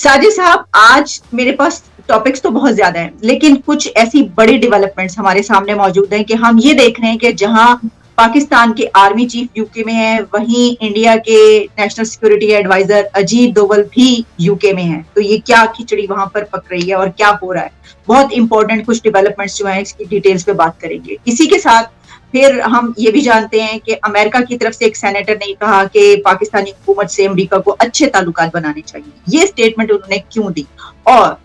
साजिद साहब, आज मेरे पास टॉपिक्स तो बहुत ज्यादा हैं, लेकिन कुछ ऐसी बड़ी डेवलपमेंट्स हमारे सामने मौजूद हैं कि हम ये देख रहे हैं कि जहां पाकिस्तान के आर्मी चीफ यूके में है, वहीं इंडिया के national security adviser Ajit Doval भी यूके में है। तो ये क्या खिचड़ी वहां पर पक रही है और क्या हो रहा है? बहुत इंपॉर्टेंट कुछ डेवलपमेंट्स जो है, इसकी डिटेल्स पे बात करेंगे। इसी के साथ फिर हम ये भी जानते हैं कि अमेरिका की तरफ से एक सेनेटर ने कहा कि पाकिस्तानी हुकूमत से अमेरिका को अच्छे ताल्लुकात बनाने चाहिए। ये स्टेटमेंट उन्होंने क्यों दी? और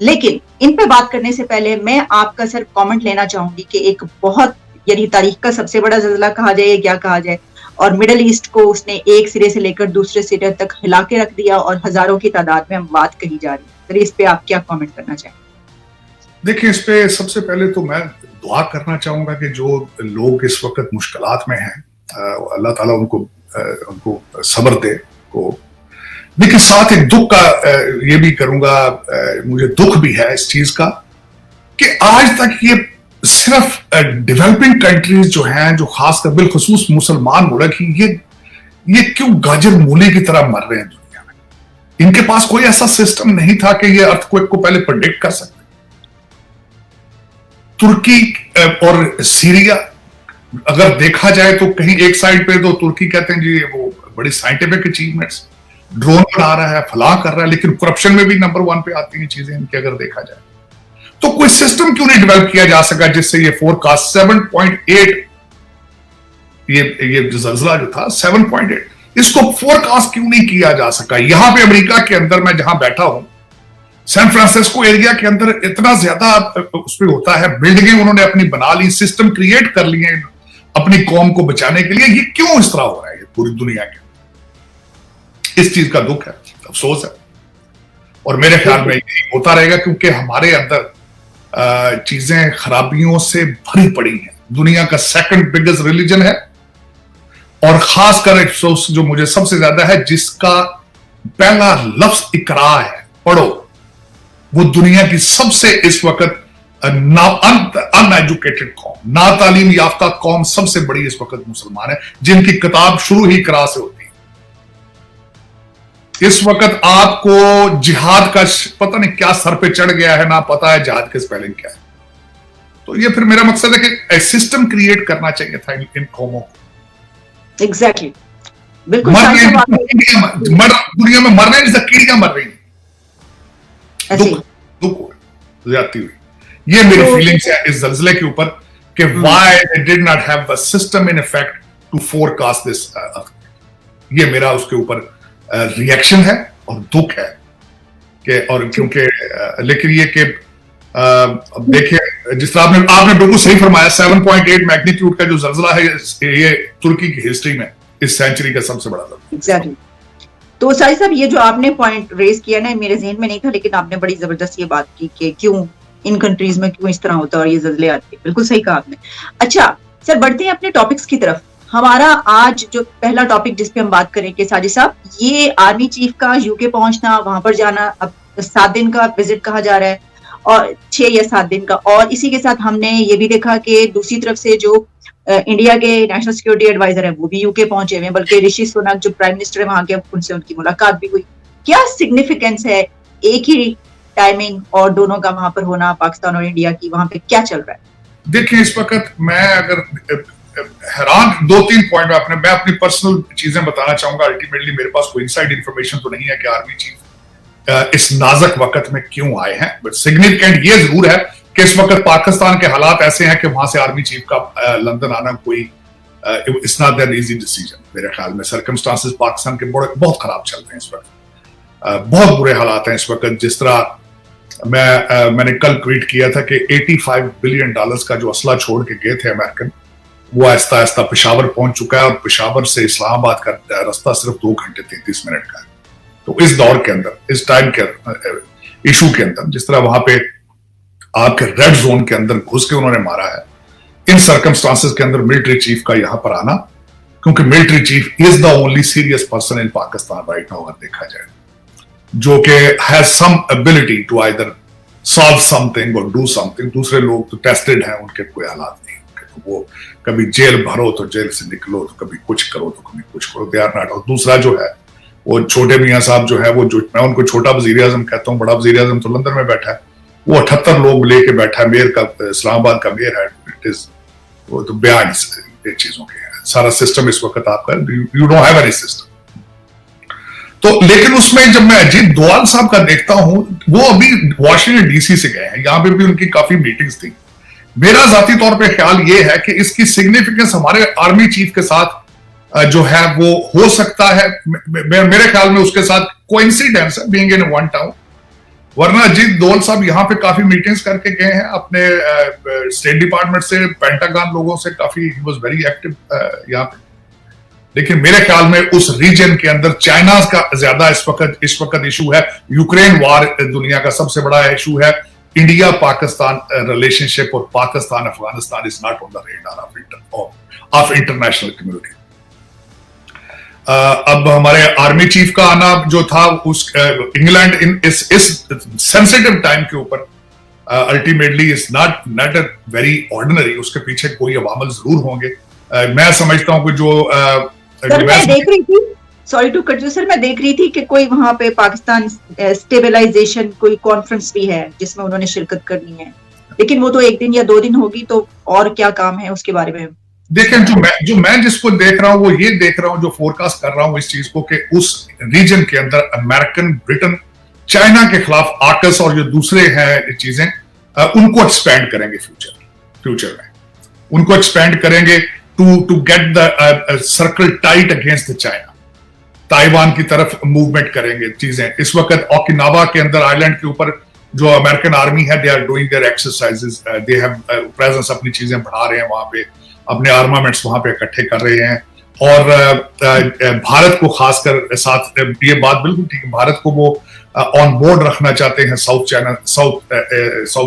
लेकिन इन पे बात करने से पहले मैं आपका सिर्फ कमेंट लेना चाहूंगी कि एक बहुत यानी तारीख का सबसे बड़ा ज़ल्ज़ला कहा जाए या क्या कहा जाए, और मिडल ईस्ट को उसने एक सिरे से लेकर दूसरे सिरे तक हिला के रख दिया और हजारों की तादाद में बात कही जा रही है। तो इस पे आप क्या कमेंट करना चाहेंगे? देखिए, इस पे सबसे पहले तो मैं दुआ करना चाहूंगा कि जो लोग इस वक्त मुश्किलात में हैं, अल्लाह ताला उनको सब्र दे को। लेकिन साथ एक दुख का ये भी करूंगा, मुझे दुख भी है इस चीज का कि आज तक ये सिर्फ डेवलपिंग कंट्रीज जो हैं, जो खासकर बिलखुसूस मुसलमान मुल्क, ये क्यों गाजर मूली की तरह मर रहे हैं दुनिया में? इनके पास कोई ऐसा सिस्टम नहीं था कि ये अर्थक्वेक को पहले प्रेडिक्ट कर सकते। तुर्की और सीरिया अगर देखा जाए तो कहीं एक साइड पे तो तुर्की कहते हैं जी वो बड़ी साइंटिफिक अचीवमेंट्स, ड्रोन बना रहा है, फलां कर रहा है, लेकिन करप्शन में भी नंबर 1 पे आती हैं चीजें इनके। अगर देखा जाए तो कोई सिस्टम क्यों नहीं डेवलप किया जा सका जिससे ये फोरकास्ट 7.8, ये ज़ल्ज़ला जो था 7.8, इसको फोरकास्ट क्यों नहीं किया जा सका? यहां पे अमेरिका के अंदर मैं जहां बैठा हूं, सैन फ्रांसिस्को एरिया के अंदर इतना ज्यादा उसमें होता है, बिल्डिंगें उन्होंने अपनी बना ली, सिस्टम क्रिएट कर लिए अपनी कौम को बचाने के लिए। ये क्यों इस तरह हो रहा है ये पूरी दुनिया के? इस चीज का दुख है, अफसोस है, और मेरे ख्याल में ये होता रहेगा क्योंकि हमारे अंदर चीजें खराबियों से भरी पड़ी हैं। दुनिया का सेकंड बिगेस्ट रिलीजन है, और खासकर अफसोस जो मुझे सबसे ज्यादा है, जिसका पहला लफ्ज इकरार है, पढ़ो, वो दुनिया की सबसे इस वक्त अनएजुकेटेड कौम, ना तालीम याफ्ता कौम सबसे बड़ी इस वक्त मुसलमान है, जिनकी किताब शुरू ही इकरा से होती है। इस वक्त आपको जिहाद का पता नहीं क्या सर पे चढ़ गया है, ना पता है जिहाद के स्पेलिंग क्या है। तो ये फिर मेरा मकसद है कि सिस्टम क्रिएट करना चाहिए था इन कौमों को। एग्जैक्टली, बिल्कुल। दुनिया में मर रहे हैं, कीड़ियां मर रही हैं, दुख ज्यादा हुई। ये मेरी फीलिंग्स है इस ज़ल्ज़ले के ऊपर कि why they did not have a system in effect to forecast this. ये मेरा उसके ऊपर रिएक्शन है और दुख है कि, और क्योंकि लेकिन ये कि देखिए, जिस तरह आपने बिल्कुल सही फरमाया, 7.8 मैग्नीट्यूड का जो ज़ल्ज़ला है, ये तुर्की की हिस्ट्री में इस सेंचुरी का सबसे बड़ा ज़ल्ज़ला। एग्जैक्टली। तो साहिद साहब, ये जो आपने पॉइंट रेज किया ना, मेरे ज़हन में नहीं था, लेकिन आपने बड़ी जबरदस्त ये बात की कि क्यों इन कंट्रीज में क्यों इस तरह होता है और ये ज़ल्ज़ले आते हैं। बिल्कुल सही कहा आपने। अच्छा सर, बढ़ते हैं अपने टॉपिक्स की तरफ। हमारा आज जो पहला टॉपिक जिस पे हम बात करेंगे साजिद साहब, ये आर्मी चीफ का यूके पहुंचना, वहां पर जाना, अब 7 दिन का विजिट कहा जा रहा है, और 6 या 7 दिन का। और इसी के साथ हमने ये भी देखा कि दूसरी तरफ से जो इंडिया के नेशनल सिक्योरिटी एडवाइजर है वो भी यूके पहुंचे हुए हैं, बल्कि ऋषि सुनक जो प्राइम मिनिस्टर है वहां के, उनसे उनकी मुलाकात भी हुई। क्या सिग्निफिकेंस है एक ही टाइमिंग और दोनों का वहां पर होना, पाकिस्तान और इंडिया की? वहां पे क्या चल रहा है? देखिए, इस वक्त मैं अगर हैरान 2-3 पॉइंट में मैं अपनी पर्सनल चीजें बताना चाहूंगा। अल्टीमेटली मेरे पास कोई इनसाइड इंफॉर्मेशन तो नहीं है कि आर्मी चीफ इस नाजुक वक्त में क्यों आए हैं, बट सिग्निफिकेंट ये जरूर है कि इस वक्त पाकिस्तान के हालात ऐसे हैं कि वहां से आर्मी चीफ का लंदन आना कोई it's not that easy decision. मेरे ख्याल में सर्कमस्टांसेस पाकिस्तान के बहुत खराब चल रहे हैं इस वक्त, बहुत बुरे हालात हैं इस वक्त। जिस तरह मैंने कल ट्वीट किया था कि $85 बिलियन का जो असला छोड़ के गए थे अमेरिकन, वो आहिस्ता आहिस्ता पेशावर पहुंच चुका है, और पेशावर से इस्लामाबाद का रास्ता सिर्फ 2 घंटे 33 मिनट का है। तो इस दौर के अंदर, इस टाइम के इशू के अंदर, जिस तरह वहां पे आपके रेड जोन के अंदर घुस के उन्होंने मारा है, इन सर्कमस्टांसेस के अंदर मिलिट्री चीफ का यहां पर आना, क्योंकि military chief is the only serious person in Pakistan right now, अगर देखा जाए, जो कि has some ability to either solve something और डू समथिंग। दूसरे लोग तो टेस्टेड हैं, उनके कोई हालात नहीं, तो वो कभी जेल भरो तो जेल से निकलो, तो कभी कुछ करो तो कभी कुछ करो, दे आर नॉट। और दूसरा जो है वो छोटे मियाँ साहब जो है, वो जो मैं उनको छोटा वजीर आजम कहता हूँ, बड़ा वजीर आजम तो लंदन में बैठा है, वो 78 लोग लेके बैठा है, मेयर का, इस्लामाबाद का मेयर है। इट इज वो तो बयान चीजों के है सारा सिस्टम इस वक्त आपका, you don't have any system. तो लेकिन उसमें जब मैं अजीत डोवाल साहब का देखता हूं, वो अभी वॉशिंगटन डीसी से गए हैं, यहां पे भी उनकी काफी मीटिंग्स थी। मेरा जाती तौर पे ख्याल ये है कि इसकी सिग्निफिकेंस हमारे आर्मी चीफ के साथ जो है वो हो सकता है, मेरे ख्याल में उसके साथ कोइंसिडेंस है, बीइंग इन वन टाउन। वरना अजीत डोवाल साहब यहाँ पे काफी मीटिंग्स करके गए हैं अपने स्टेट डिपार्टमेंट से, पेंटागन लोगों से, काफी ही वाज वेरी एक्टिव यहाँ पे। लेकिन मेरे ख्याल में उस रीजन के अंदर चाइना का ज्यादा इस वक्त इशू है। यूक्रेन वार दुनिया का सबसे बड़ा इशू है। इंडिया पाकिस्तान रिलेशनशिप और Pakistan Afghanistan is not on the radar of international community. अब हमारे आर्मी चीफ का आना जो था उस इंग्लैंड इन इस सेंसिटिव टाइम के ऊपर ultimately is not a very ordinary, उसके पीछे कोई अवामल जरूर होंगे। मैं समझता हूं कि जो सर मैं देख रही थी, sorry to cut you sir, मैं देख रही थी कि कोई वहां पे पाकिस्तान स्टेबलाइजेशन कोई कॉन्फ्रेंस भी है जिसमें उन्होंने शिरकत करनी है, लेकिन वो तो 1 दिन या 2 दिन होगी, तो और क्या काम है उसके बारे में? देखें, जो मैं जिसको देख रहा हूं वो ये देख रहा हूं, जो फोरकास्ट कर रहा हूं इस चीज को, कि उस रीजन के अंदर अमेरिकन, ब्रिटेन, चाइना के खिलाफ आकस और जो दूसरे हैं चीजें उनको एक्सपैंड करेंगे फ्यूचर में, उनको एक्सपैंड करेंगे to get the circle tight against the China. Taiwan की तरफ मूवमेंट करेंगे चीजें। इस वक्त ओकिनावा के अंदर आइलैंड के ऊपर जो अमेरिकन आर्मी है, they are doing their exercises, they have presence, अपनी चीजें बढ़ा रहे हैं वहां पे, अपने आर्मामेंट्स वहां पे इकट्ठे कर रहे हैं। और भारत को खासकर साथ, ये बात बिल्कुल ठीक है, भारत को वो ऑन बोर्ड रखना चाहते हैं साउथ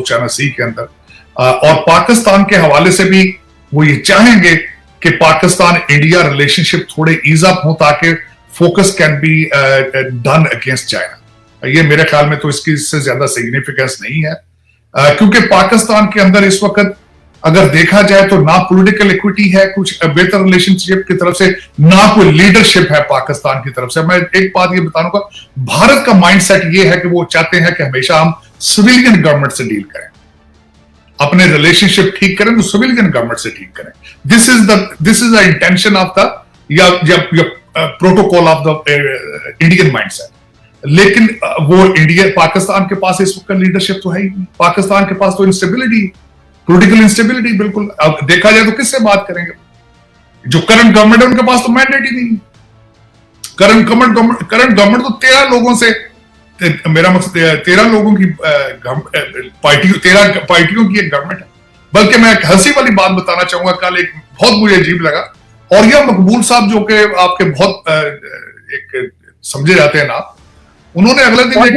चाइना सी के अंदर। और पाकिस्तान के हवाले से भी वो ये चाहेंगे कि पाकिस्तान इंडिया रिलेशनशिप थोड़े ईज अप हो, ताकि focus can be done against China. ये मेरे ख्याल में तो इसकी इससे ज्यादा सिग्निफिकेंस नहीं है, क्योंकि पाकिस्तान के अंदर इस वक्त अगर देखा जाए तो ना पॉलिटिकल इक्विटी है कुछ बेहतर रिलेशनशिप की तरफ से, ना कोई लीडरशिप है पाकिस्तान की तरफ से। मैं एक बात ये बताऊंगा, भारत का माइंडसेट ये है कि वो चाहते हैं कि हमेशा हम सिविलियन गवर्नमेंट से डील करें, अपने रिलेशनशिप ठीक करें तो सिविलियन गवर्नमेंट से ठीक करें। This is the intention of the या protocol of the Indian mindset. लेकिन वो इंडिया, पाकिस्तान के पास इस वक्त लीडरशिप तो है ही नहीं, पाकिस्तान के पास तो इंस्टेबिलिटी, पॉलिटिकल इंस्टेबिलिटी बिल्कुल। अब देखा जाए तो किससे बात करेंगे? जो करंट गवर्नमेंट है उनके पास तो मैंडेट ही नहीं। करंट गवर्नमेंट तो 13 लोगों से, मेरा मकसद 13 लोगों की पार्टियों, 13 पार्टियों की एक गवर्नमेंट है। बल्कि मैं एक हंसी वाली बात बताना चाहूंगा, कल एक बहुत मुझे अजीब लगा, और यह मकबूल साहब जो कि आपके बहुत एक समझे जाते हैं ना, उन्होंने अगले दिन एक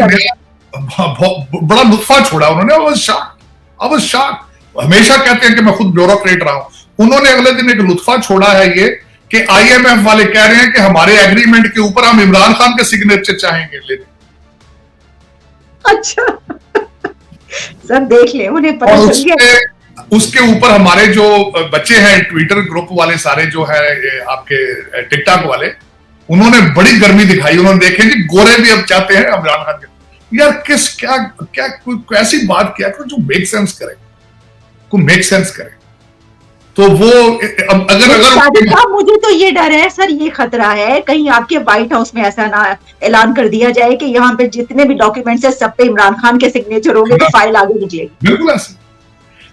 बड़ा लुत्फा छोड़ा उन्होंने। I was shocked। हमेशा कहते हैं कि मैं खुद ब्यूरोक्रेट रहा हूं, उन्होंने अगले दिन एक लुत्फा छोड़ा है ये कि IMF वाले कह रहे हैं कि हमारे एग्रीमेंट के ऊपर हम इमरान खान के सिग्नेचर चाहेंगे लेने। अच्छा सर देख ले, उन्हें पता चल गया। उसके ऊपर हमारे जो बच्चे हैं ट्विटर ग्रुप वाले सारे जो है आपके टिकटॉक वाले, उन्होंने बड़ी गर्मी दिखाई। उन्होंने देखे कि गोरे भी अब चाहते हैं इमरान खान के। यार क्या कोई ऐसी बात किया करो जो मेक सेंस करे, को मेक सेंस करे। तो वो अगर मुझे तो ये डर है सर, ये खतरा है कहीं आपके व्हाइट हाउस में ऐसा ना ऐलान कर दिया जाए कि यहाँ पे जितने भी डॉक्यूमेंट्स है सब पे इमरान खान के सिग्नेचर होंगे तो फाइल आगे निकलेगी। बिल्कुल ऐसा।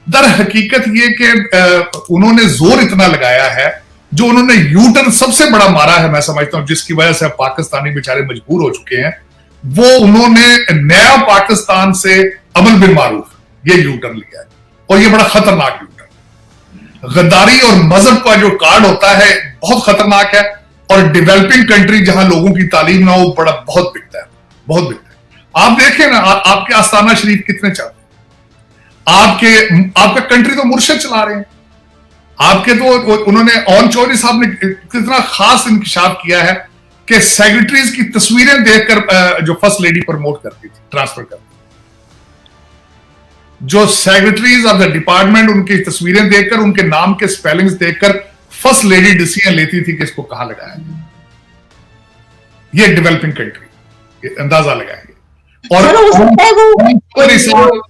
दर हकीकत ये कि उन्होंने जोर इतना लगाया है, जो उन्होंने यूटर्न सबसे बड़ा मारा है मैं समझता हूं, जिसकी वजह से पाकिस्तानी बेचारे मजबूर हो चुके हैं, वो उन्होंने नया पाकिस्तान से अमल बिन मारूफ ये यूटर्न लिया है। और ये बड़ा खतरनाक यूटर्न, गद्दारी और मजहब का जो कार्ड होता है बहुत खतरनाक है। और डेवलपिंग कंट्री जहां लोगों की तालीम ना हो, बहुत बिकता है, बहुत बिकता है। आप देखें ना, आपके आस्ताना शरीफ कितने चलते हैं, आपका कंट्री तो मुर्शद चला रहे हैं आपके। तो उन्होंने ऑन चौधरी साहब ने कितना खास इंकशाफ किया है कि सेक्रेटरीज की तस्वीरें देखकर जो फर्स्ट लेडी प्रमोट करती थी, ट्रांसफर करती, जो सेक्रेटरीज ऑफ द डिपार्टमेंट उनकी तस्वीरें देखकर, उनके नाम के स्पेलिंग्स देखकर फर्स्ट लेडी डिसीजन लेती थी कि इसको कहां लगाया जाए। ये डेवलपिंग कंट्री, ये अंदाजा लगाएंगे। सर हो सकता है वो और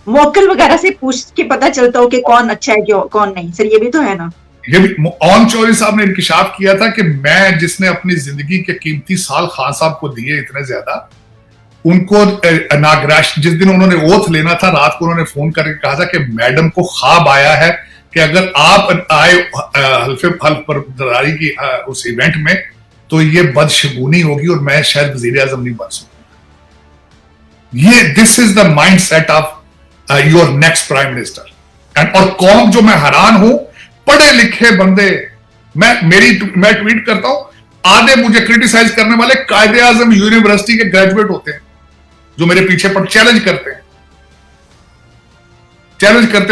मौकल वगैरह से पूछ के पता चलता हो कि कौन अच्छा है कौन नहीं, सर ये भी तो है ना। ये भी ऑन चौधरी साहब ने इंकिशाफ किया था कि मैं जिसने अपनी जिंदगी के कीमती साल खान साहब को दिए इतने ज्यादा, उनको जिस दिन उन्होंने ओथ लेना था रात को उन्होंने फोन करके कहा था कि मैडम को ख्वाब आया है कि अगर आप आए हल्फ बरदारी की उस इवेंट में तो ये बदशगुनी होगी और मैं शायद वजीर आजम नहीं बन सकूंगा। ये this is the mind set of your next prime minister. And और कौम जो मैं हैरान हूं, पढ़े लिखे बंदे, मैं ट्वीट करता हूं, आधे मुझे क्रिटिसाइज करने वाले कायदे आजम यूनिवर्सिटी के ग्रेजुएट होते हैं जो मेरे पीछे पर चैलेंज करते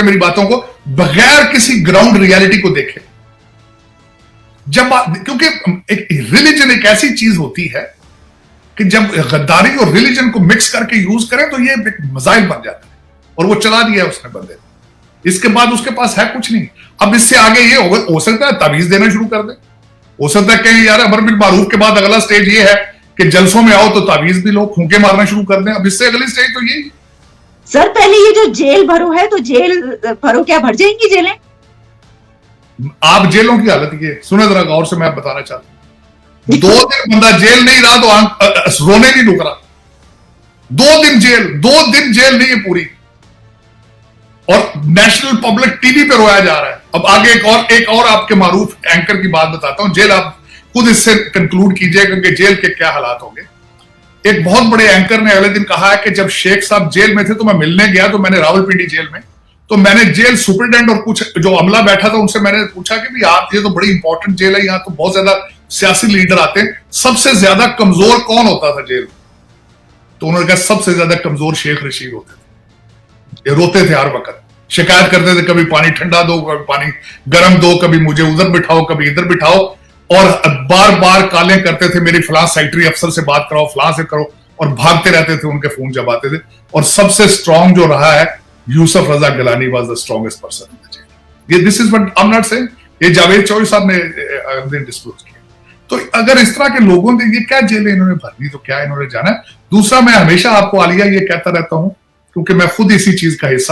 मेरी बातों को बगैर किसी ग्राउंड रियलिटी को देखे। क्योंकि एक रिलीजन एक ऐसी चीज होती है कि जब गद्दारी और रिलीजन को मिक्स करके यूज करें तो ये एक मजाइल बन जाता है, और वो चला दिया उसने बंदे। इसके बाद उसके पास है कुछ नहीं। अब इससे आगे ये हो सकता है तावीज देना शुरू कर दे, हो सकता है कहीं यार अमर बिल मारूफ के बाद अगला स्टेज ये है कि जलसों में आओ तो तावीज भी लो, फूंके मारना शुरू कर दें। अब इससे अगली स्टेज तो ये। सर पहले ये जो जेल भरो है, तो जेल भरो क्या भर जाएंगी जेलें? आप जेलों की हालत ये सुने जरा गौर से, मैं बताना चाहता हूं। 2 दिन बंदा जेल नहीं रहा तो रोने नहीं रुक रहा। 2 दिन जेल नहीं है पूरी, और नेशनल पब्लिक टीवी पे रोया जा रहा है। अब आगे एक और आपके मारूफ एंकर की बात बताता हूं। जेल आप खुद इससे कंक्लूड कीजिएगा कि जेल के क्या हालात होंगे। एक बहुत बड़े एंकर ने अगले दिन कहा है कि जब शेख साहब जेल में थे तो मैं मिलने गया, तो मैंने रावलपिंडी जेल में, तो मैंने जेल सुपरिटेंडेंट और कुछ जो अमला बैठा था उनसे मैंने पूछा कि भाई आप, ये तो बड़ी इंपॉर्टेंट जेल है, यहाँ तो बहुत ज्यादा सियासी लीडर आते हैं, सबसे ज्यादा कमजोर कौन होता था जेल में? तो उन्होंने कहा सबसे ज्यादा कमजोर शेख रशीद होते थे। ये रोते थे हर वक्त, शिकायत करते थे, कभी पानी ठंडा दो, कभी पानी गर्म दो, कभी मुझे उधर बिठाओ, कभी इधर बिठाओ, और बार बार कालें करते थे मेरी फलां सेक्रेटरी अफसर से बात कराओ, फलां से करो, और भागते रहते थे, उनके फोन जब आते थे। और सबसे स्ट्रॉन्ग जो रहा है, Yusuf Raza Gilani was the strongest person in the jail. ये this is what I am not saying, ये जावेद चौधरी साहब ने डिस्क्लोज किया। तो अगर इस तरह के लोगों ने, ये क्या जेल इन्होंने भरनी, तो क्या इन्होंने जाना है। दूसरा, मैं हमेशा आपको आलिया ये कहता रहता हूं, क्योंकि मैं खुद इसी चीज का हिस्सा